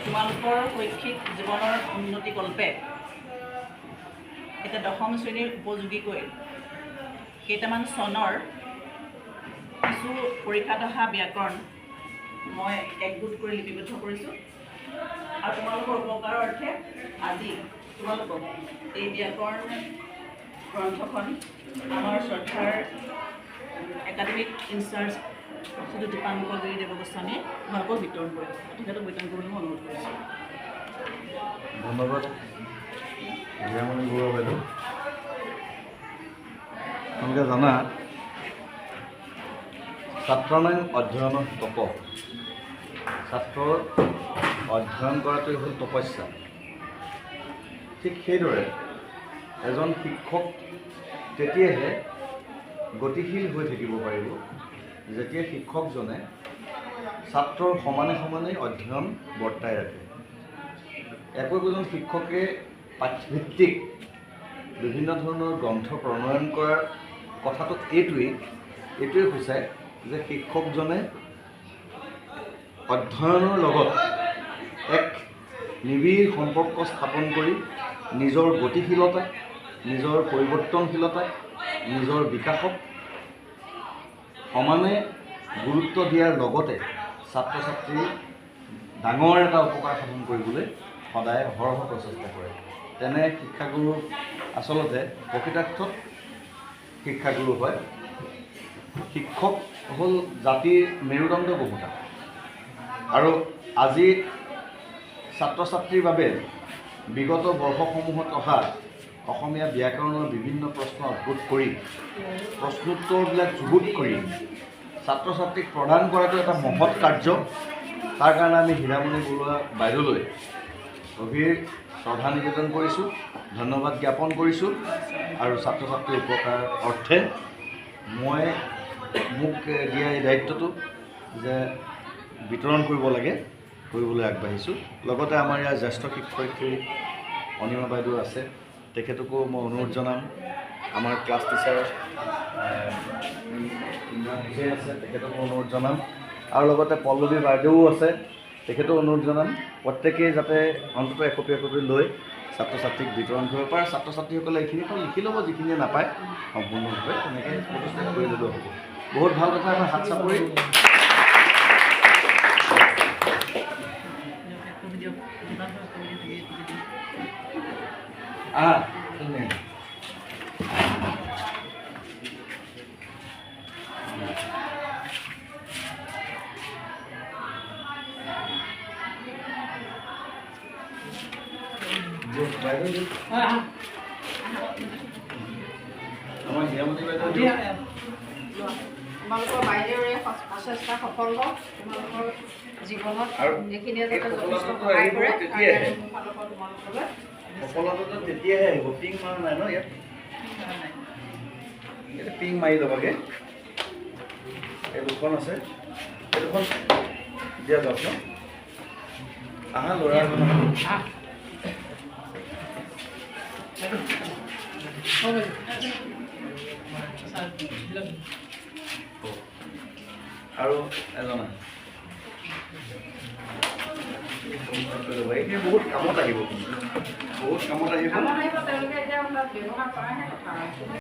তোমালোকৰ শৈক্ষিক জীৱনৰ উন্নতিকল্পে এতিয়া দশম শ্ৰেণীৰ উপযোগীকৈ কেইটামান চনৰ কিছু পৰীক্ষাত অহা ব্যাকৰণ মই একগোট কৰি লিপিবদ্ধ কৰিছোঁ আৰু তোমালোকৰ উপকাৰৰ অৰ্থে আজি তোমালোকক এই ব্যাকৰণ গ্ৰন্থখন আমাৰ শ্ৰদ্ধাৰ একাডেমিক ইনচাৰ্জ শ্ৰী দীপাংকৰ দেৱ গোস্বামীয়ে তোমালোকক বিতৰণ কৰিব। তেখেতক বিতৰণ কৰিবলৈ মই অনুৰোধ কৰিছোঁ। ধন্যবাদ হিৰামণি বৰুৱা বাইদেউ। তোমালোকে জানা ছাত্ৰানাং অধ্যয়নৰ তপ, ছাত্ৰৰ অধ্যয়ন কৰাটোৱে হ'ল তপস্যা। ঠিক সেইদৰে এজন শিক্ষক তেতিয়াহে গতিশীল হৈ থাকিব পাৰিব যেতিয়া শিক্ষকজনে ছাত্ৰৰ সমানে সমানে অধ্যয়ন বৰ্তাই ৰাখে। একোজন শিক্ষকে পাঠ্যভিত্তিক বিভিন্ন ধৰণৰ গ্ৰন্থ প্ৰণয়ন কৰাৰ কথাটো এইটোৱে সূচায় যে শিক্ষকজনে অধ্যয়নৰ লগত এক নিবিড় সম্পৰ্ক স্থাপন কৰি নিজৰ গতিশীলতা, নিজৰ পৰিৱৰ্তনশীলতা, নিজৰ বিকাশক সমানে গুৰুত্ব দিয়াৰ লগতে ছাত্ৰ ছাত্ৰীৰ ডাঙৰ এটা উপকাৰ সাধন কৰিবলৈ সদায় অহৰহ প্ৰচেষ্টা কৰে। তেনে শিক্ষাগুৰু আচলতে প্ৰকৃতাৰ্থত শিক্ষাগুৰু হয়। শিক্ষক হ'ল জাতিৰ মেৰুদণ্ড বহুতা আৰু আজি ছাত্ৰ ছাত্ৰীৰ বাবে বিগত বৰ্ষসমূহত অহা অসমীয়া ব্যাকৰণৰ বিভিন্ন প্ৰশ্ন উদ্ভুত কৰি প্ৰশ্নোত্তৰবিলাক যুগুত কৰি ছাত্ৰ ছাত্ৰীক প্ৰদান কৰাটো এটা মহৎ কাৰ্য। তাৰ কাৰণে আমি হীৰামণি বৰুৱা বাইদেউলৈ গভীৰ শ্ৰদ্ধা নিবেদন কৰিছোঁ, ধন্যবাদ জ্ঞাপন কৰিছোঁ আৰু ছাত্ৰ ছাত্ৰীৰ উপকাৰ অৰ্থে মই মোক দিয়া এই দায়িত্বটো যে বিতৰণ কৰিব লাগে কৰিবলৈ আগবাঢ়িছোঁ। লগতে আমাৰ ইয়াৰ জ্যেষ্ঠ শিক্ষয়িত্ৰী অনিমা বাইদেউ আছে, তেখেতকো মই অনুৰোধ জনাম। আমাৰ ক্লাছ টিচাৰ আছে, তেখেতকো অনুৰোধ জনাম আৰু লগতে পল্লৱী বাইদেউ আছে, তেখেতো অনুৰোধ জনাম। প্ৰত্যেকেই যাতে অন্ততঃ একপি একপি লৈ ছাত্ৰ ছাত্ৰীক বিতৰণ কৰিব পাৰে। ছাত্ৰ ছাত্ৰীসকলে এইখিনিতো লিখি ল'ব, যিখিনিয়ে নাপায় সম্পূৰ্ণভাৱে তেনেকৈ প্ৰতিষ্ঠা কৰি ল'লেও হ'ব। বহুত ভাল কথা, এটা হাত চাপৰি। তোমালোকৰ বাইদেউৰে প্ৰচেষ্টা সফল হওক, তোমালোকৰ জীৱনত এইখিনিয়ে যাতে যথেষ্ট সহায় কৰে। সফলতাটো তেতিয়াহে আহিব। পিং মাৰা নাই ন ইয়াত? ইয়াত পিং মাৰি ল'বাগৈ। এই দুখন আছে, এই দুখন দিয়া যাওক ন। আহা ল'ৰা আৰু এজন এইখিনি বহুত কামত আহিব, বহুত কামত আহিব। তেওঁলোকে এতিয়া ব্যৱহাৰ কৰাহে কথা।